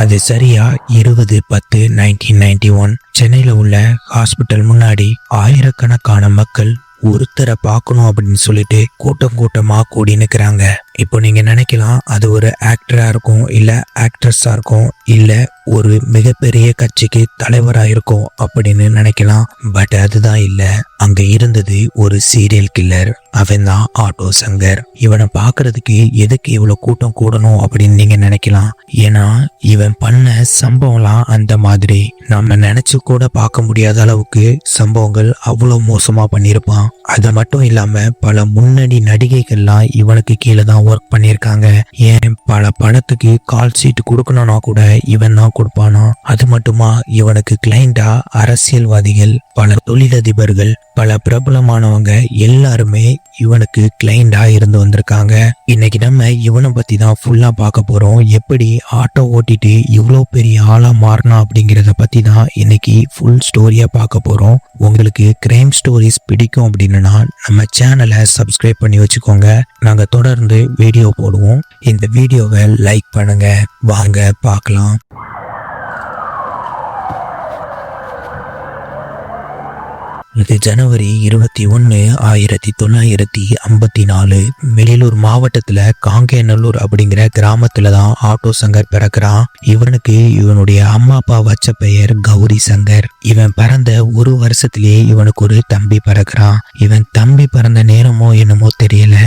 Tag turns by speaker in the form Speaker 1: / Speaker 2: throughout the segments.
Speaker 1: அது சரியா 20/10/1991 சென்னையில உள்ள ஹாஸ்பிட்டல் முன்னாடி ஆயிரக்கணக்கான மக்கள் ஒருத்தரை பார்க்கணும் அப்படின்னு சொல்லிட்டு கூட்டம் கூட்டமா கூடி நிற்கிறாங்க. இப்போ நீங்க நினைக்கலாம் அது ஒரு ஆக்டரா இருக்கும், இல்ல ஆக்ட்ரஸா இருக்கும், இல்ல ஒரு மிகப்பெரிய கட்சிக்கு தலைவரா இருக்கும் அப்படின்னு நினைக்கலாம். பட் அதுதான் இல்ல. அங்க இருந்தது ஒரு சீரியல் கில்லர். அவன் தான் ஆட்டோ சங்கர். இவனை பாக்குறதுக்கு எதுக்கு இவ்வளவு கூட்டம் கூடணும் அப்படின்னு நீங்க நினைக்கலாம். ஏன்னா இவன் பண்ண சம்பவம்லாம் அந்த மாதிரி நம்ம நினைச்சு கூட பார்க்க முடியாத அளவுக்கு சம்பவங்கள் அவ்வளவு மோசமா பண்ணியிருப்பான். அது மட்டும் இல்லாம பல முன்னணி நடிகைகள்லாம் இவனுக்கு கீழே தான் ஒர்க் பண்ணியிருக்காங்க. ஏன் பல படத்துக்கு கால் சீட் கொடுக்கணும்னா கூட இவன் தான் கொடுப்பானா. அது மட்டுமா இவனுக்கு கிளைண்டா அரசியல்வாதிகள், பல தொழிலதிபர்கள், பல பிரபலமானவங்க எல்லாருமே இவனுக்கு கிளைண்டா இருந்து வந்திருக்காங்க. இன்னைக்கு நம்ம இவனை பத்தி தான் ஃபுல்லா பார்க்க போறோம். எப்படி ஆட்டோ ஓட்டிட்டு இவ்வளோ பெரிய ஆளா மாறினா அப்படிங்கிறத பத்தி தான் இன்னைக்கு ஃபுல் ஸ்டோரியா பார்க்க போறோம். உங்களுக்கு கிரைம் ஸ்டோரிஸ் பிடிக்கும் அப்படின்னா நம்ம சேனலை சப்ஸ்கிரைப் பண்ணி வச்சுக்கோங்க. நாங்க தொடர்ந்து வீடியோ போடுவோம். இந்த வீடியோவை லைக் பண்ணுங்க. வாங்க பார்க்கலாம். இது ஜனவரி 21, 1954 வெளியூர் மாவட்டத்துல காங்கேநல்லூர் அப்படிங்கிற கிராமத்துல தான் ஆட்டோ சங்கர் பிறக்கிறான். இவனுக்கு இவனுடைய அம்மா அப்பா வச்ச பெயர் கௌரி சங்கர். இவன் பிறந்த ஒரு வருஷத்திலேயே இவனுக்கு ஒரு தம்பி பிறக்கிறான். இவன் தம்பி பிறந்த நேரமோ என்னமோ தெரியல,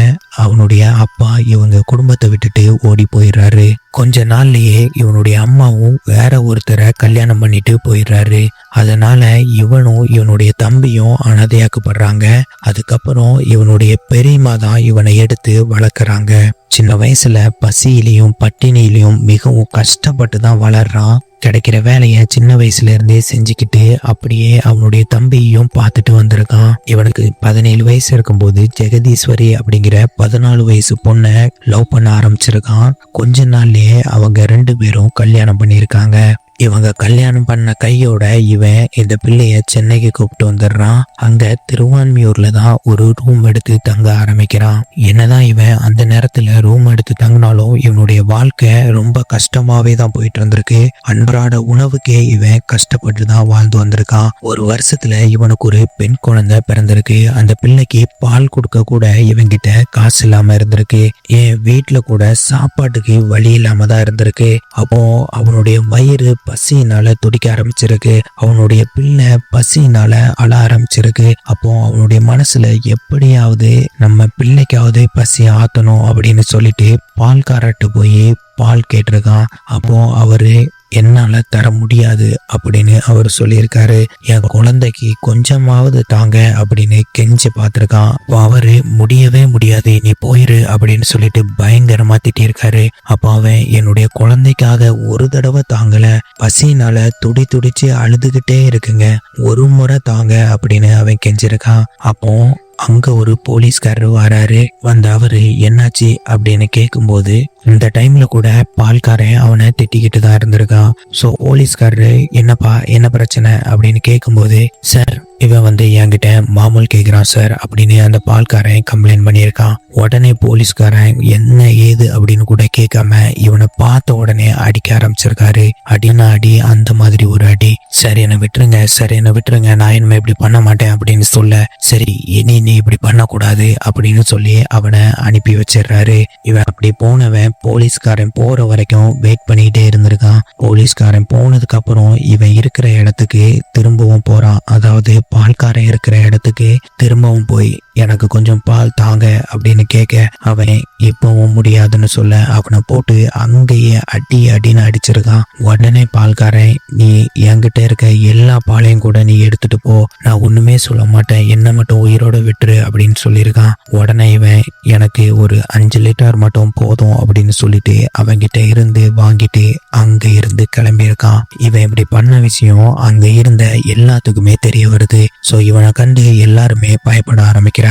Speaker 1: அவனுடைய அப்பா இவங்க குடும்பத்தை விட்டுட்டு ஓடி போயிடுறாரு. கொஞ்ச நாள்லயே இவனுடைய அம்மாவும் வேற ஒருத்தரை கல்யாணம் பண்ணிட்டு போயிடுறாரு. அதனால இவனும் இவனுடைய தம்பியும் அனாதையாக்கப்படுறாங்க. அதுக்கப்புறம் இவனுடைய பெரியம்மா தான் இவனை எடுத்து வளர்க்குறாங்க. சின்ன வயசுல பசியிலையும் பட்டினியிலையும் மிகவும் கஷ்டப்பட்டு தான் வளர்றான். கிடைக்கிற வேலையை சின்ன வயசுல இருந்தே செஞ்சுக்கிட்டு அப்படியே அவனுடைய தம்பியையும் பார்த்துட்டு வந்திருக்கான். இவனுக்கு 17 வயசு இருக்கும்போது ஜெகதீஸ்வரி அப்படிங்கிற 14 வயசு பொண்ணை லவ் பண்ண ஆரம்பிச்சிருக்கான். கொஞ்ச நாள்லயே அவங்க 2 பேரும் கல்யாணம் பண்ணியிருக்காங்க. இவங்க கல்யாணம் பண்ண கையோட இவன் இந்த பிள்ளைய சென்னைக்கு கூப்பிட்டு வந்துடுறான். அங்க திருவான்மியூர்ல தான் ஒரு ரூம் எடுத்து தங்க ஆரம்பிக்கிறான். என்னதான் இவன் அந்த நேரத்துல ரூம் எடுத்து தங்கினாலும் இவனுடைய வாழ்க்கை ரொம்ப கஷ்டமாவே தான் போயிட்டு இருந்திருக்கு. அன்றாட உணவுக்கே இவன் கஷ்டப்பட்டு தான் வாழ்ந்து வந்திருக்கான். ஒரு வருஷத்துல இவனுக்கு ஒரு பெண் குழந்தை பிறந்திருக்கு. அந்த பிள்ளைக்கு பால் கொடுக்க கூட இவன்கிட்ட காசு இல்லாம இருந்திருக்கு. என் வீட்டுல கூட சாப்பாட்டுக்கு வழி இல்லாம தான் இருந்திருக்கு. அப்போ அவனுடைய வயிறு பசியினால துடிக்க ஆரம்பிச்சிருக்கு. அவனுடைய பிள்ளை பசியினால அழ ஆரம்பிச்சிருக்கு. அப்போ அவனுடைய மனசுல எப்படியாவது நம்ம பிள்ளைக்காவது பசி ஆத்தணும் அப்படின்னு சொல்லிட்டு பால்காரட்டு போய் பால் கேட்டிருக்கான். அப்போ அவரு என்னால தர முடியாது அப்படின்னு அவர் சொல்லியிருக்காரு. என் குழந்தைக்கு கொஞ்சமாவது தாங்க அப்படின்னு கெஞ்சி பார்த்திருக்கான். அவரு முடியவே முடியாது, நீ போயிரு அப்படின்னு சொல்லிட்டு பயங்கரமா திட்டிருக்காரு. அப்போ அவன் என்னுடைய குழந்தைக்காக ஒரு தடவை தாங்கல, பசினால துடிச்சு அழுதுகிட்டே இருக்குங்க, ஒரு முறை தாங்க அப்படின்னு அவன் கெஞ்சிருக்கான். அப்போ அங்க ஒரு போலீஸ்காரர் வராரு. அவரு என்னாச்சு அப்படின்னு கேட்கும்போது இந்த டைம்ல கூட பால்காரன் அவனை திட்டிக்கிட்டு தான் இருந்திருக்கான். சோ போலீஸ்காரரு என்னப்பா என்ன பிரச்சனை அப்படின்னு கேட்கும்போது, சார் இவன் என்கிட்ட மாமூல் கேட்கிறான் சார் அப்படின்னு அந்த பால்காரன் கம்ப்ளைண்ட் பண்ணியிருக்கான். உடனே போலீஸ்காரன் என்ன ஏது அப்படின்னு கூட கேட்காம இவனை பார்த்த உடனே அடிக்க ஆரம்பிச்சிருக்காரு. அடினா அடி, அந்த மாதிரி ஒரு அடி. சார் என்னை விட்டுருங்க, சார் என்னை விட்டுருங்க, நான் இனிமே இப்படி பண்ண மாட்டேன் அப்படின்னு சொல்ல, சரி இனி நீ இப்படி பண்ணக்கூடாது அப்படின்னு சொல்லி அவனை அனுப்பி வச்சிடுறாரு. இவன் அப்படி போனவன் போலீஸ்காரன் போற வரைக்கும் வெயிட் பண்ணிக்கிட்டே இருந்திருக்கான். போலீஸ்காரன் போனதுக்கு அப்புறம் இவன் இருக்கிற இடத்துக்கு திரும்பவும் போறான். அதாவது பால்காரன் இருக்கிற இடத்துக்கு திரும்பவும் போய் எனக்கு கொஞ்சம் பால் தாங்க அப்படின்னு கேட்க அவன் இப்பவும் முடியாதுன்னு சொல்ல அவனை போட்டு அங்கேயே அடின்னு அடிச்சிருக்கான். உடனே பால்காரன், நீ என்கிட்ட இருக்க எல்லா பாலையும் கூட நீ எடுத்துட்டு போ, நான் ஒண்ணுமே சொல்ல மாட்டேன், என்ன மட்டும் உயிரோட விட்டுரு அப்படின்னு சொல்லியிருக்கான். உடனே இவன் எனக்கு ஒரு 5 லிட்டர் மட்டும் போதும் அப்படின்னு சொல்லிட்டு அவன்கிட்ட இருந்து வாங்கிட்டு அங்க இருந்து கிளம்பியிருக்கான். இவன் இப்படி பண்ண விஷயம் அங்க இருந்த எல்லாத்துக்குமே தெரிய வருது. சோ இவனை கண்டு எல்லாருமே பயப்பட ஆரம்பிக்கிறாங்க.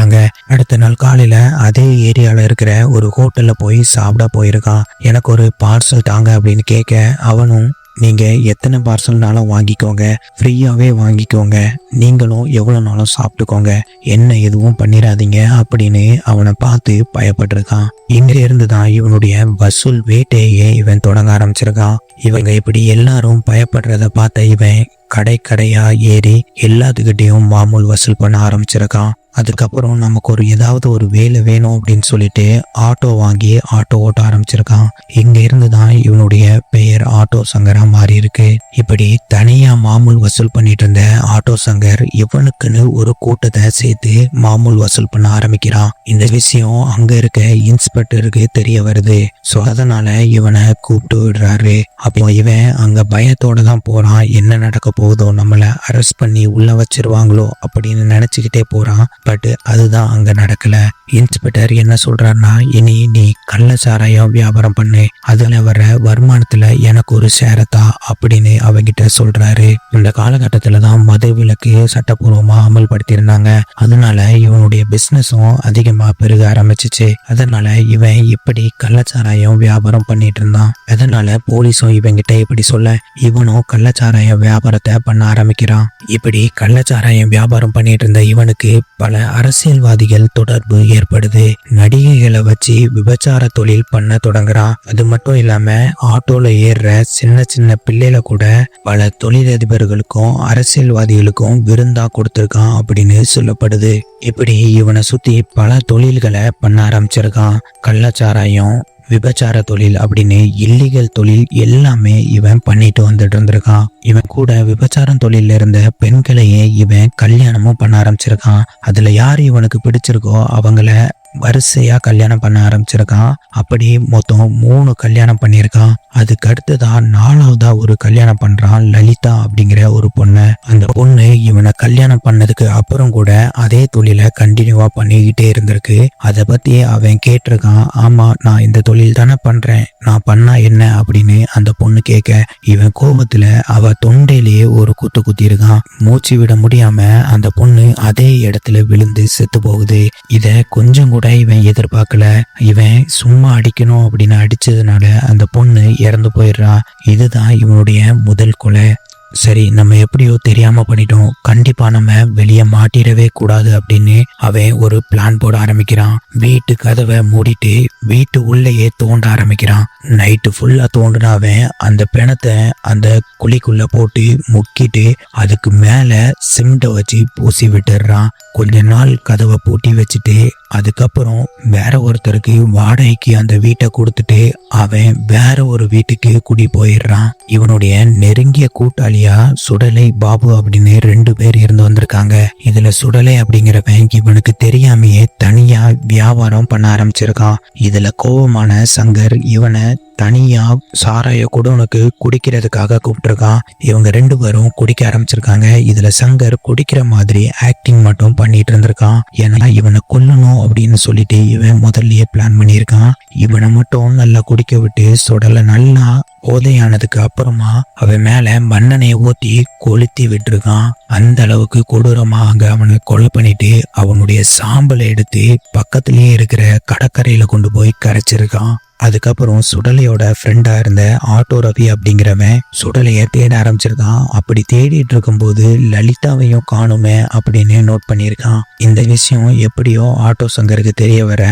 Speaker 1: அடுத்த நாள் காலையில அதே ஏரியால இருக்கிற ஒரு ஹோட்டல்ல போய் சாப்பிட போயிருக்கான். எனக்கு ஒரு பார்சல் தாங்க அப்படின்னு கேட்க அவனும் நீங்க எத்தனை பார்சல்னாலும் வாங்கிக்கோங்க, ஃப்ரீயாவே வாங்கிக்கோங்க, நீங்களும் எவ்வளவு நாளும் சாப்பிட்டுக்கோங்க, என்ன எதுவும் பண்ணிடாதீங்க அப்படின்னு அவனை பார்த்து பயப்பட்டிருக்கான். இங்க இருந்துதான் இவனுடைய வசூல் வேட்டையே இவன் தொடங்க ஆரம்பிச்சிருக்கான். இவங்க இப்படி எல்லாரும் பயப்படுறத பார்த்த இவன் கடை கடையா ஏறி எல்லாத்துக்கிட்டையும் மாமூல் வசூல் பண்ண ஆரம்பிச்சிருக்கான். அதுக்கப்புறம் நமக்கு ஏதாவது ஒரு வேலை வேணும் அப்படின்னு சொல்லிட்டு ஆட்டோ வாங்கி ஆட்டோ ஓட்ட ஆரம்பிச்சிருக்கான். இங்க இருந்துதான் இவனுடைய பெயர் ஆட்டோ சங்கரா மாறி இருக்கு. இப்படி தனியா மாமூல் வசூல் பண்ணிட்டு இருந்த ஆட்டோ சங்கர் இவனுக்குன்னு ஒரு கூட்டத்தை சேர்த்து மாமூல் வசூல் பண்ண ஆரம்பிக்கிறான். இந்த விஷயம் அங்க இருக்க இன்ஸ்பெக்டருக்கு தெரிய வருது. சோ அதனால இவனை கூப்பிட்டு விடுறாரு. அப்போ இவன் அங்க பயத்தோட தான் போறான். என்ன நடக்க போகுதோ, நம்மளை அரெஸ்ட் பண்ணி உள்ள வச்சிருவாங்களோ அப்படின்னு நினைச்சுக்கிட்டே போறான். பட் அதுதான் அங்க நடக்கல. இன்ஸ்பெக்டர் என்ன சொல்றாருன்னா, இனி நீ கள்ளச்சாராயம் வியாபாரம் பண்ணு, அதுல வர வருமானத்துல எனக்கு ஒரு ஷேரத்தா அப்படின்னு அவங்கிட்ட சொல்றாரு. இந்த காலகட்டத்துல தான் மது விலக்கு சட்டப்பூர்வமா அமல்படுத்தியிருந்தாங்க. அதனால இவனுடைய பிசினஸும் அதிகமா பெருக ஆரம்பிச்சிச்சு. அதனால இவன் இப்படி கள்ளச்சாராயம் வியாபாரம் பண்ணிட்டு இருந்தான். அதனால போலீஸும் இவங்கிட்ட இப்படி சொல்ல இவனும் கள்ளச்சாராயம் வியாபாரத்தை பண்ண ஆரம்பிக்கிறான். இப்படி கள்ளச்சாராயம் வியாபாரம் பண்ணிட்டு இருந்த இவனுக்கு பல அரசியல்வாதிகள் தொடர்பு ஏற்படுது. நடிகைகளை வச்சு விபச்சார தொழில் பண்ண தொடங்குறான். அது மட்டும் இல்லாம ஆட்டோல ஏறுற சின்ன சின்ன பிள்ளைல கூட பல தொழிலதிபர்களுக்கும் அரசியல்வாதிகளுக்கும் விருந்தா கொடுத்திருக்கான் அப்படின்னு சொல்லப்படுது. இப்படி இவனை சுத்தி பல தொழில்களை பண்ண ஆரம்பிச்சிருக்கான். கள்ளச்சாராயம், விபச்சார தொழில் அப்படின்னு இல்லீகல் தொழில் எல்லாமே இவன் பண்ணிட்டு வந்துட்டு இருந்திருக்கான். இவன் கூட விபச்சாரம் தொழில இருந்த பெண்களையே இவன் கல்யாணமும் பண்ண ஆரம்பிச்சிருக்கான். அதுல யார் இவனுக்கு பிடிச்சிருக்கோ அவங்கள வரிசையா கல்யாணம் பண்ண ஆரம்பிச்சிருக்கான். அப்படி மொத்தம் 3 கல்யாணம் பண்ணியிருக்கான். அதுக்கு அடுத்துதான் 4வதா ஒரு கல்யாணம் பண்றான், லலிதா அப்படிங்கிற ஒரு பொண்ணு. அந்த பொண்ணு இவனை கல்யாணம் பண்ணதுக்கு அப்புறம் கூட அதே தொழிலை கண்டினியூவா பண்ணிக்கிட்டே இருந்திருக்கு. அதை பத்தி அவன் கேட்டிருக்கான். ஆமா, நான் இந்த தொழில் தானே பண்றேன், நான் பண்ணா என்ன அப்படின்னு அந்த பொண்ணு கேட்க இவன் கோபத்துல அவ தொண்டையிலேயே ஒரு குத்து குத்திருக்கான். மூச்சு விட முடியாம அந்த பொண்ணு அதே இடத்துல விழுந்து செத்து போகுது. இத கொஞ்சம் கூட இவன் எதிர்பார்க்கல. இவன் சும்மா அடிக்கணும் அப்படின்னு அடிச்சதுனால அந்த பொண்ணு இறந்து போயிடுறான். இதுதான் இவனுடைய முதல் கொலை. சரி, நம்ம எப்படியோ தெரியாம பண்ணிட்டோம், கண்டிப்பா நம்ம வெளியே மாட்டிடவே கூடாது அப்படின்னு அவன் ஒரு பிளான் போட ஆரம்பிக்கிறான். வீட்டு கதவை மூடிட்டு வீட்டு உள்ளேயே தோண்ட ஆரம்பிக்கிறான். நைட்டு ஃபுல்லா தோண்டின அவன் அந்த பிணத்தை அந்த குழிக்குள்ள போட்டு முக்கிட்டு அதுக்கு மேல சிமெண்ட்டை வச்சு பூசி விட்டுடுறான். கொஞ்ச நாள் கதவை பூட்டி வச்சுட்டு அதுக்கப்புறம் வேற ஒருத்தருக்கு வாடகைக்கு அந்த வீட்டை கொடுத்துட்டு அவன் வேற ஒரு வீட்டுக்கு குடி போயிடுறான். இவனுடைய நெருங்கிய கூட்டாளியா சுடலை, பாபு அப்படின்னு 2 பேர் இருந்து வந்திருக்காங்க. இதுல சுடலை அப்படிங்கிறவன் இவனுக்கு தெரியாமையே தனியா வியாபாரம் பண்ண ஆரம்பிச்சிருக்கான். இதுல கோபமான சங்கர் இவனை தனியா சாராய குடோனுக்கு குடிக்கிறதுக்காக கூப்பிட்டுருக்கான். இவங்க 2 பேரும் குடிக்க ஆரம்பிச்சிருக்காங்க. இதுல சங்கர் குடிக்கிற மாதிரி ஆக்டிங் மட்டும் பண்ணிட்டு இருந்திருக்கான். ஏன்னா இவனை கொல்லணும் அப்படின்னு சொல்லிட்டு இவன் முதல்லயே பிளான் பண்ணியிருக்கான். இவனை மட்டும் நல்லா குடிக்க விட்டு சுடலை நல்லா போதையானதுக்கு அப்புறமா அவன் மேல மண்ணெண்ணெயை ஊத்தி கொளுத்தி விட்டுருக்கான். அந்த அளவுக்கு கொடூரமா அங்க அவனை கொலை பண்ணிட்டு அவனுடைய சாம்பலை எடுத்து பக்கத்திலேயே இருக்கிற கடற்கரையில கொண்டு போய் கரைச்சிருக்கான். அதுக்கப்புறம் சுடலையோட ஃப்ரெண்டா இருந்த ஆட்டோ ரவி அப்படிங்கிறவன் சுடலைய தேட ஆரம்பிச்சிருக்கான். அப்படி தேடிட்டு இருக்கும்போது லலிதாவையும் காணுமே அப்படின்னு நோட் பண்ணியிருக்கான். இந்த விஷயம் எப்படியோ ஆட்டோ சங்கருக்கு தெரிய வர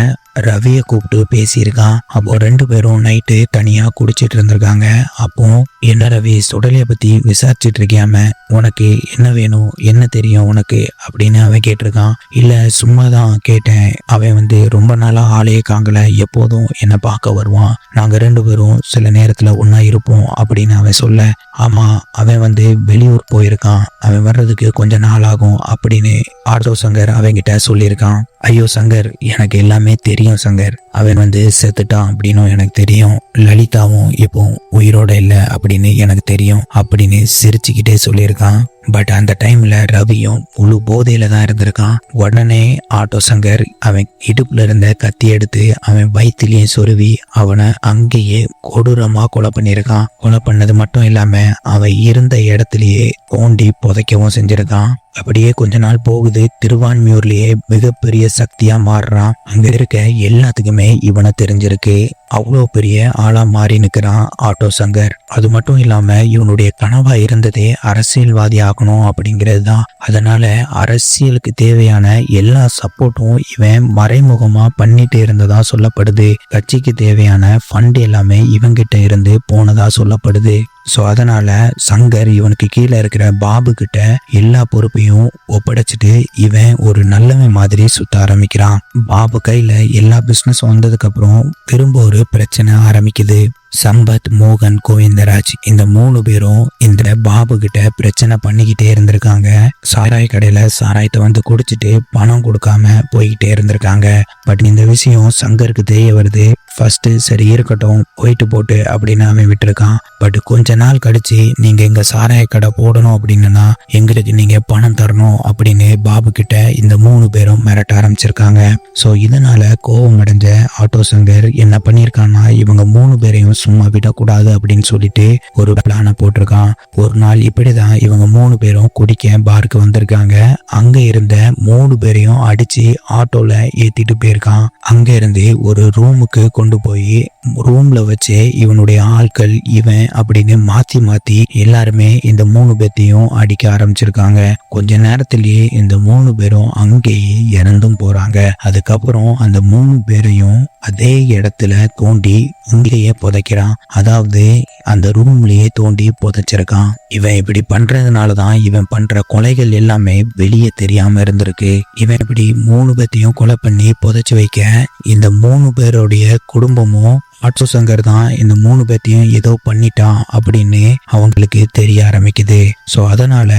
Speaker 1: ரவியை கூப்பிட்டு பேசியிருக்கான். அப்போ 2 பேரும் நைட்டு தனியா குடிச்சிட்டு இருந்திருக்காங்க. அப்போ என்ன ரவி, சுடலைய பத்தி விசாரிச்சுட்டு இருக்கியாம, உனக்கு என்ன வேணும், என்ன தெரியும் உனக்கு அப்படின்னு அவன் கேட்டிருக்கான். இல்ல, சும்மாதான் கேட்டேன், அவன் ரொம்ப நாளா ஆளையே காங்கல, எப்போதும் என்னை பார்க்க வருவான், நாங்க 2 பேரும் சில நேரத்துல ஒன்னா இருப்போம் அப்படின்னு அவன் சொல்ல, ஆமா அவன் வெளியூர் போயிருக்கான், அவன் வர்றதுக்கு கொஞ்ச நாள் ஆகும் அப்படின்னு ஆட்டோ சங்கர் அவங்கிட்ட சொல்லியிருக்கான். ஐயோ சங்கர், எனக்கு எல்லாமே தெரியும் சங்கர், அவன் செத்துட்டான் அப்படின்னும் எனக்கு தெரியும், லலிதாவும் இப்போ உயிரோட இல்லை அப்படின்னு எனக்கு தெரியும் அப்படின்னு சிரிச்சுக்கிட்டே சொல்லியிருக்கான். பட் அந்த டைம்ல ரவியும் முழு போதையில தான் இருந்திருக்கான். உடனே ஆட்டோ சங்கர் அவன் இடுப்புல இருந்த கத்தி எடுத்து அவன் வயிற்றுலயும் சொருவி அவனை அங்கேயே கொடூரமா கொலை பண்ணியிருக்கான். கொலை பண்ணது மட்டும் இல்லாம அவன் இருந்த இடத்துலயே தோண்டி புதைக்கவும் செஞ்சிருக்கான். அப்படியே கொஞ்ச நாள் போகுது. திருவான்மியூர்லயே மிகப்பெரிய சக்தியா மாறுறான். அங்க இருக்க எல்லாத்துக்குமே இவனை தெரிஞ்சிருக்கு. அவ்வளோ பெரிய ஆளா மாறி நிற்கிறான் ஆட்டோ சங்கர். அது மட்டும் இல்லாம இவனுடைய கனவா இருந்ததே அரசியல்வாதி ஆகணும் அப்படிங்கிறது தான். அதனால அரசியலுக்கு தேவையான எல்லா சப்போர்ட்டும் இவன் மறைமுகமா பண்ணிட்டு இருந்ததா சொல்லப்படுது. கட்சிக்கு தேவையான ஃபண்ட் எல்லாமே இவங்கிட்ட இருந்து போனதா சொல்லப்படுது. ஸோ அதனால சங்கர் இவனுக்கு கீழே இருக்கிற பாபு கிட்ட எல்லா பொறுப்பையும் ஒப்படைச்சிட்டு இவன் ஒரு நல்லவன் மாதிரி சுத்த ஆரம்பிக்கிறான். பாபு கையில எல்லா பிசினஸ் வந்ததுக்கு அப்புறம் திரும்ப ஒரு பிரச்சனை ஆரம்பிக்குது. சம்பத், மோகன், கோவிந்தராஜ் இந்த 3 பேரும் இந்த பாபு கிட்ட பிரச்சனை பண்ணிக்கிட்டே இருந்திருக்காங்க. சாராய கடையில சாராயத்தை வந்து குடிச்சிட்டு பணம் கொடுக்காம போய்கிட்டே இருந்திருக்காங்க. பட் இந்த விஷயம் சங்கருக்கு தெரிய வருது. ஃபர்ஸ்ட் சரி இருக்கட்டும் போயிட்டு போட்டு அப்படின்னு அவன் விட்டுருக்கான். பட் கொஞ்ச நாள் கழிச்சு நீங்க எங்க சாராய கடை போடணும் அப்படின்னா எங்களுக்கு நீங்க பணம் தரணும் அப்படின்னு பாபு கிட்ட இந்த 3 பேரும் மிரட்ட ஆரம்பிச்சிருக்காங்க. ஸோ இதனால கோபம் அடைஞ்ச ஆட்டோ சங்கர் என்ன பண்ணியிருக்கான்னா இவங்க 3 பேரையும் சும்மா விடக்கூடாது அப்படின்னு சொல்லிட்டு ஒரு பிளானை போட்டிருக்கான். ஒரு நாள் இப்படிதான் இவங்க 3 பேரும் குடிக்க பாருக்கு வந்திருக்காங்க. அங்க இருந்த 3 பேரையும் அடிச்சு ஆட்டோல ஏத்திட்டு போயிருக்கான். அங்க இருந்து ஒரு ரூமுக்கு கொண்டு போய் ரூம்ல வச்சு இவனுடைய ஆட்கள் இவன் அப்படின்னு மாத்தி மாத்தி எல்லாருமே இந்த 3 பேர்த்தையும் அடிக்க ஆரம்பிச்சிருக்காங்க. கொஞ்ச நேரத்திலேயே இந்த 3 பேரும் அங்கேயே இறந்தும் போறாங்க. அதுக்கப்புறம் அந்த 3 பேரையும் அதே இடத்துல தோண்டி அங்கேயே புதைக்கிறான். அதாவது அந்த ரூம்லயே தோண்டி புதைச்சிருக்கான். இவன் இப்படி பண்றதுனாலதான் இவன் பண்ற கொலைகள் எல்லாமே வெளியே தெரியாம இருந்திருக்கு. இவன் இப்படி 3 பேர்த்தையும் கொலை பண்ணி புதைச்சு வைக்க இந்த 3 பேருடைய குடும்பமும் ஆட்டோ சங்கர் தான் இந்த 3 பேர்த்தையும் ஏதோ பண்ணிட்டான் அப்படின்னு அவங்களுக்கு தெரிய ஆரம்பிக்குது. ஸோ அதனால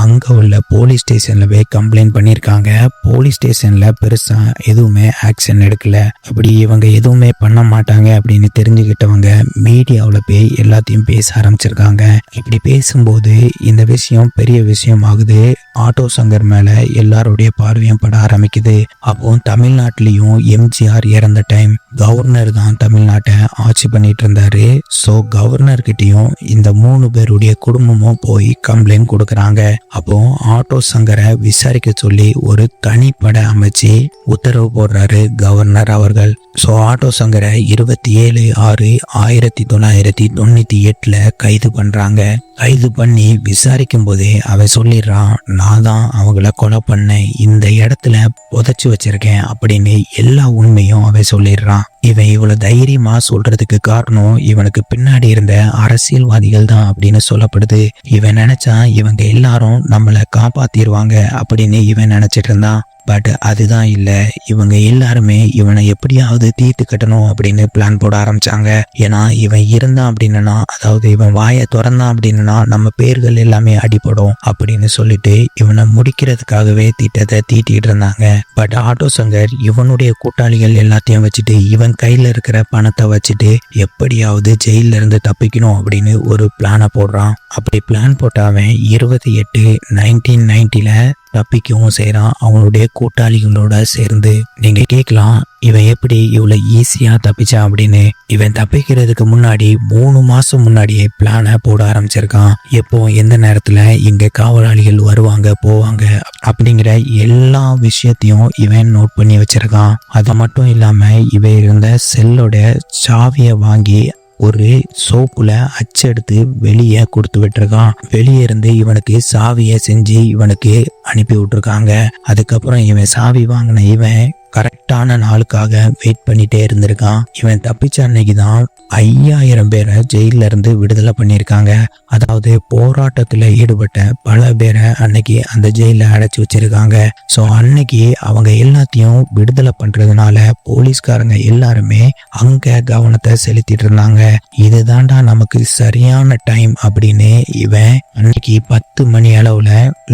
Speaker 1: அங்க உள்ள போலீஸ் ஸ்டேஷன்ல போய் கம்ப்ளைண்ட் பண்ணியிருக்காங்க. போலீஸ் ஸ்டேஷன்ல பெருசா எதுவுமே ஆக்ஷன் எடுக்கல. அப்படி இவங்க எதுவுமே பண்ண மாட்டாங்க அப்படின்னு தெரிஞ்சுக்கிட்டவங்க மீடியாவில் போய் எல்லாத்தையும் பேச ஆரம்பிச்சிருக்காங்க. இப்படி பேசும்போது இந்த விஷயம் பெரிய விஷயம் ஆகுது. ஆட்டோ சங்கர் மேல எல்லாருடைய பார்வையும் பட ஆரம்பிக்குது. அப்போ தமிழ்நாட்டிலையும் எம்ஜிஆர் இறந்த டைம் கவர்னர் தான் தமிழ்நாட்டை ஆட்சி பண்ணிட்டு இருந்தாரு. ஸோ கவர்னர் கிட்டையும் இந்த 3 பேருடைய குடும்பமும் போய் கம்ப்ளைண்ட் கொடுக்கறாங்க. அப்போ ஆட்டோ சங்கரை விசாரிக்க சொல்லி ஒரு தனிப்படை அமைச்சு உத்தரவு போடுறாரு கவர்னர் அவர்கள். ஸோ ஆட்டோ சங்கரை 27/6/1998 கைது பண்றாங்க. கைது பண்ணி விசாரிக்கும் போதே அவன் சொல்லிடுறான், நான் தான் அவங்கள கொலை பண்ணேன், இந்த இடத்துல புதைச்சு வச்சிருக்கேன் அப்படின்னு எல்லா உண்மையும் அவன் சொல்லிடுறான். இவன் இவ்வளவு தைரியமா சொல்றதுக்கு காரணம் இவனுக்கு பின்னாடி இருந்த அரசியல்வாதிகள் தான் அப்படின்னு சொல்லப்படுது. இவன் நினைச்சா இவங்க எல்லாரும் நம்மளை காப்பாத்திடுவாங்க அப்படின்னு இவன் நினைச்சிட்டு இருந்தான். பட் அதுதான் இல்லை. இவங்க எல்லாருமே இவனை எப்படியாவது தீர்த்து கட்டணும் அப்படின்னு பிளான் போட ஆரம்பிச்சாங்க. ஏன்னா இவன் இருந்தான் அப்படின்னா, அதாவது இவன் வாயை திறந்தான் அப்படின்னா நம்ம பேர்கள் எல்லாமே அடிபடும் அப்படின்னு சொல்லிட்டு இவனை முடிக்கிறதுக்காகவே திட்டத்தை தீட்டிட்டு இருந்தாங்க. பட் ஆட்டோ சங்கர் இவனுடைய கூட்டாளிகள் எல்லாத்தையும் வச்சுட்டு இவன் கையில இருக்கிற பணத்தை வச்சுட்டு எப்படியாவது ஜெயில இருந்து தப்பிக்கணும் அப்படின்னு ஒரு பிளானை போடுறான். அப்படி பிளான் போட்டவன் 28/1990 தப்பிக்கவும் செய்யறான் அவனுடைய கூட்டாளிகளோட சேர்ந்து. நீங்க கேட்கலாம், இவன் எப்படி இவ்வளவு ஈஸியா தப்பிச்சான் அப்படின்னு. இவன் தப்பிக்கிறதுக்கு முன்னாடி 3 மாசம் முன்னாடியே பிளானை போட ஆரம்பிச்சிருக்கான். எப்போ எந்த நேரத்துல இங்க காவலாளிகள் வருவாங்க போவாங்க அப்படிங்கிற எல்லா விஷயத்தையும் இவன் நோட் பண்ணி வச்சிருக்கான். அது மட்டும் இல்லாம இவன் இருந்த செல்லோட சாவியை வாங்கி ஒரு சோப்புல அச்செடுத்து வெளியே கொடுத்து விட்டுருக்கான். வெளியே இருந்து இவனுக்கு சாவியை செஞ்சு இவனுக்கு அனுப்பி விட்டுருக்காங்க. அதுக்கப்புறம் இவன் சாவி வாங்கின இவன் கரெக்டான நாளுக்காக வெயிட் பண்ணிட்டே இருந்திருக்கான். இவன் தப்பிச்ச அன்னைக்கு தான் 5000 பேரை ஜெயில இருந்து விடுதலை பண்ணியிருக்காங்க. அதாவது போராட்டத்துல ஈடுபட்ட பல பேரை அன்னைக்கு அந்த ஜெயில அடைச்சி வச்சிருக்காங்க. ஸோ அன்னைக்கு அவங்க எல்லாத்தையும் விடுதலை பண்றதுனால போலீஸ்காரங்க எல்லாருமே அங்க கவனத்தை செலுத்திட்டு இருந்தாங்க. இதுதான்டா நமக்கு சரியான டைம் அப்படின்னு இவன் அன்னைக்கு 10 மணி அளவுல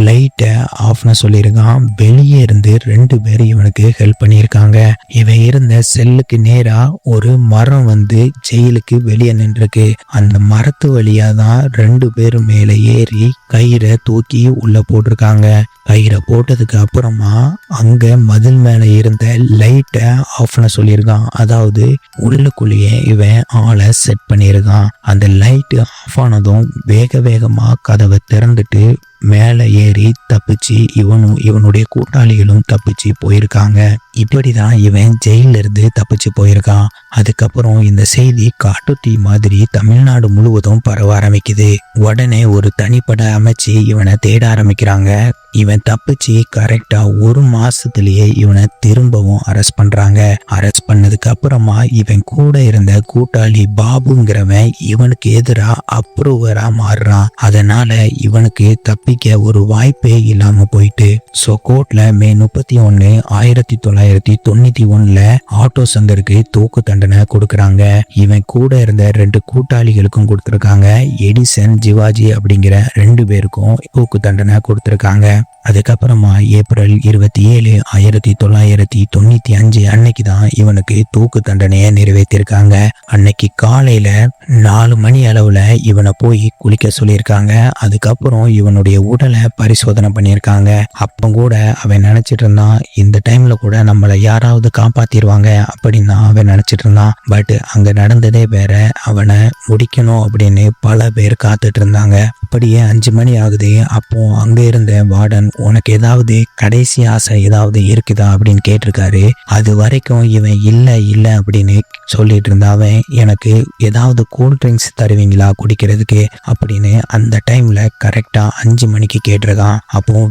Speaker 1: லைட்டை ஆஃப்னு சொல்லியிருக்கான். வெளியே இருந்து 2 பேர் இவனுக்கு ஹெல்ப் பண்ணியிருக்காங்க. இவன் இருந்த செல்லுக்கு நேரா ஒரு மரம் வந்து ஜெயிலுக்கு வெளியே நின்றுருக்கு. அந்த மரத்து வழியா தான் 2 பேரும் மேல ஏறி கயிறை தூக்கி உள்ள போட்டிருக்காங்க. கயிறை போட்டதுக்கு அப்புறமா அங்க மதில் மேல இருந்த லைட்டை ஆஃப்னு சொல்லியிருக்கான். அதாவது உள்ளுக்குள்ளேயே இவன் ஆளை செட் பண்ணியிருக்கான். அந்த லைட்டு ஆஃப் ஆனதும் வேகமா கதவை திறந்துட்டு மேலே ஏறி தப்பிச்சு இவனும் இவனுடைய கூட்டாளிகளும் தப்பிச்சு போயிருக்காங்க. இப்படிதான் இவன் ஜெயில இருந்து தப்பிச்சு போயிருக்கான். அதுக்கப்புறம் இந்த செய்தி காட்டுத்தீ மாதிரி தமிழ்நாடு முழுவதும் பரவ ஆரம்பிக்குது. உடனே ஒரு தனிப்படை அமைச்சு இவனை தேட ஆரம்பிக்கிறாங்க. இவன் தப்பிச்சு கரெக்டா 1 மாசத்திலேயே இவனை திரும்பவும் அரெஸ்ட் பண்றாங்க. அரெஸ்ட் பண்ணதுக்கு அப்புறமா இவன் கூட இருந்த கூட்டாளி பாபுங்கிறவன் இவனுக்கு எதிரா அப்ரூவரா மாறுறான். அதனால இவனுக்கு தப்பிக்க ஒரு வாய்ப்பே இல்லாம போயிட்டு கோர்ட்ல மே 31, 1991 ஆட்டோ சங்கருக்கு தூக்கு தண்டனை கொடுக்கறாங்க. இவன் கூட இருந்த 2 கூட்டாளிகளுக்கும் கொடுத்திருக்காங்க. எடிசன், ஜிவாஜி அப்படிங்கிற 2 பேருக்கும் தூக்கு தண்டனை கொடுத்திருக்காங்க. அதுக்கப்புறமா ஏப்ரல் 27, 1995 அன்னைக்கு தான் இவனுக்கு தூக்கு தண்டனையை நிறைவேற்றிருக்காங்க. அன்னைக்கு காலையில 4 மணி அளவுல இவனை போய் குளிக்க சொல்லியிருக்காங்க. அதுக்கப்புறம் இவனுடைய உடலை பரிசோதனை பண்ணியிருக்காங்க. அப்ப கூட அவன் நினைச்சிட்டு இருந்தான், இந்த டைம்ல கூட நம்மளை யாராவது காப்பாத்திடுவாங்க அப்படின்னு தான் அவன் நினைச்சிட்டு இருந்தான். பட் அங்க நடந்ததே வேற. அவனை முடிக்கணும் அப்படின்னு பல பேர் காத்துட்டு இருந்தாங்க. அப்படியே 5 மணி ஆகுது. அப்போ அங்க இருந்த வார்டன், உனக்கு ஏதாவது கடைசி ஆசை ஏதாவது இருக்குதா அப்படின்னு கேட்டிருக்காரு. அது வரைக்கும் இவன் இல்ல அப்படின்னு சொல்லிட்டு இருந்தாவன், எனக்கு ஏதாவது கூல் ட்ரிங்க்ஸ் தருவீங்களா குடிக்கிறதுக்கு அப்படின்னு அந்த டைம்ல கரெக்டா 5 மணிக்கு கேட்டிருக்கான். அப்போ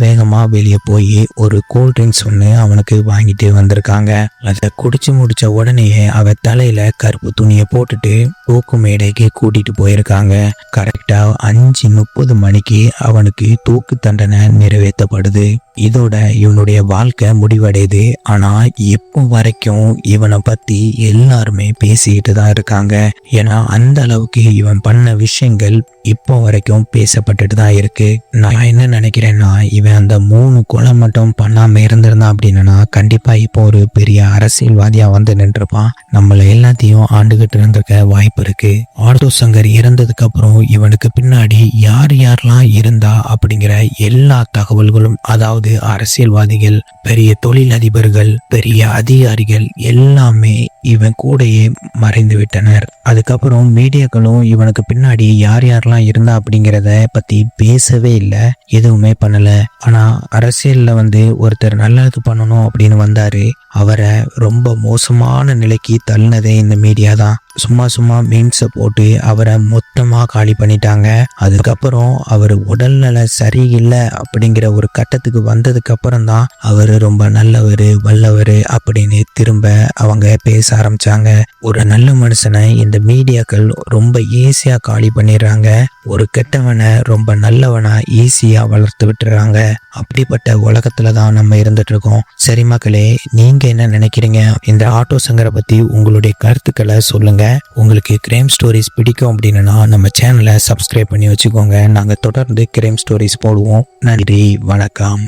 Speaker 1: வேகமா வெளியே போய் ஒரு கூல் ட்ரிங்க்ஸ் ஒன்று அவனுக்கு வாங்கிட்டு வந்திருக்காங்க. அதை குடிச்சு முடிச்ச உடனேயே அவ தலையில கருப்பு துணியை போட்டுட்டு தூக்கு மேடைக்கு கூட்டிட்டு போயிருக்காங்க. கரெக்டா 5:30 மணிக்கு அவனுக்கு தூக்கு தண்டனை நிறைவேற்றப்படுது. இதோட இவனுடைய வாழ்க்கை முடிவடையுது. ஆனா இப்போ வரைக்கும் இவனை பத்தி எல்லாருமே பேசிக்கிட்டு தான் இருக்காங்க. ஏன்னா அந்த அளவுக்கு இவன் பண்ண விஷயங்கள் இப்போ வரைக்கும் பேசப்பட்டுட்டு தான் இருக்கு. நான் என்ன நினைக்கிறேன்னா, இவன் அந்த 3 கொலை மட்டும் பண்ணாம இருந்திருந்தான் அப்படின்னா கண்டிப்பா இப்போ ஒரு பெரிய அரசியல்வாதியா வந்து நின்றுப்பான். நம்மள எல்லாத்தையும் ஆண்டுகிட்டு இருந்திருக்க வாய்ப்பு இருக்கு. ஆட்டோ சங்கர் இறந்ததுக்கு அப்புறம் இவனுக்கு பின்னாடி யாரெல்லாம் இருந்தா அப்படிங்கிற எல்லா தகவல்களும், அதாவது அரசியல்வாதிகள், பெரிய தொழிலதிபர்கள், பெரிய அதிகாரிகள் எல்லாமே இவன் கூடயே மறைந்து விட்டனர். அதுக்கப்புறம் மீடியாக்களும் இவனுக்கு பின்னாடி யாரெல்லாம் இருந்தா அப்படிங்கிறத பத்தி பேசவே இல்லை, எதுவுமே பண்ணல. ஆனா அரசியல்ல ஒருத்தர் நல்லது பண்ணணும் அப்படின்னு வந்தாரு. அவரை ரொம்ப மோசமான நிலைக்கு தள்ளினதே இந்த மீடியா தான். சும்மா மீன்ஸை போட்டு அவரை மொத்தமா காலி பண்ணிட்டாங்க. அதுக்கப்புறம் அவர் உடல்நல சரியில்லை அப்படிங்கிற ஒரு கட்டத்துக்கு வந்ததுக்கு அப்புறம் தான் அவர் ரொம்ப நல்லவர், வல்லவர் அப்படின்னு திரும்ப அவங்க பேச ஆரம்பிச்சாங்க. ஒரு நல்ல மனுஷனை இந்த மீடியாக்கள் ரொம்ப ஈஸியா காலி பண்ணிடுறாங்க. ஒரு கெட்டவனை ரொம்ப நல்லவனா ஈஸியா வளர்த்து விட்டுறாங்க. அப்படிப்பட்ட உலகத்துல தான் நம்ம இருந்துட்டு இருக்கோம். சரி மக்களே, நீங்க என்ன நினைக்கிறீங்க? இந்த ஆட்டோ சங்கரை பத்தி உங்களுடைய கருத்துக்களை சொல்லுங்க. உங்களுக்கு கிரைம் ஸ்டோரிஸ் பிடிக்கும் அப்படின்னா நம்ம சேனலை சப்ஸ்கிரைப் பண்ணி வச்சுக்கோங்க. நாங்கள் தொடர்ந்து கிரைம் ஸ்டோரிஸ் போடுவோம். நன்றி, வணக்கம்.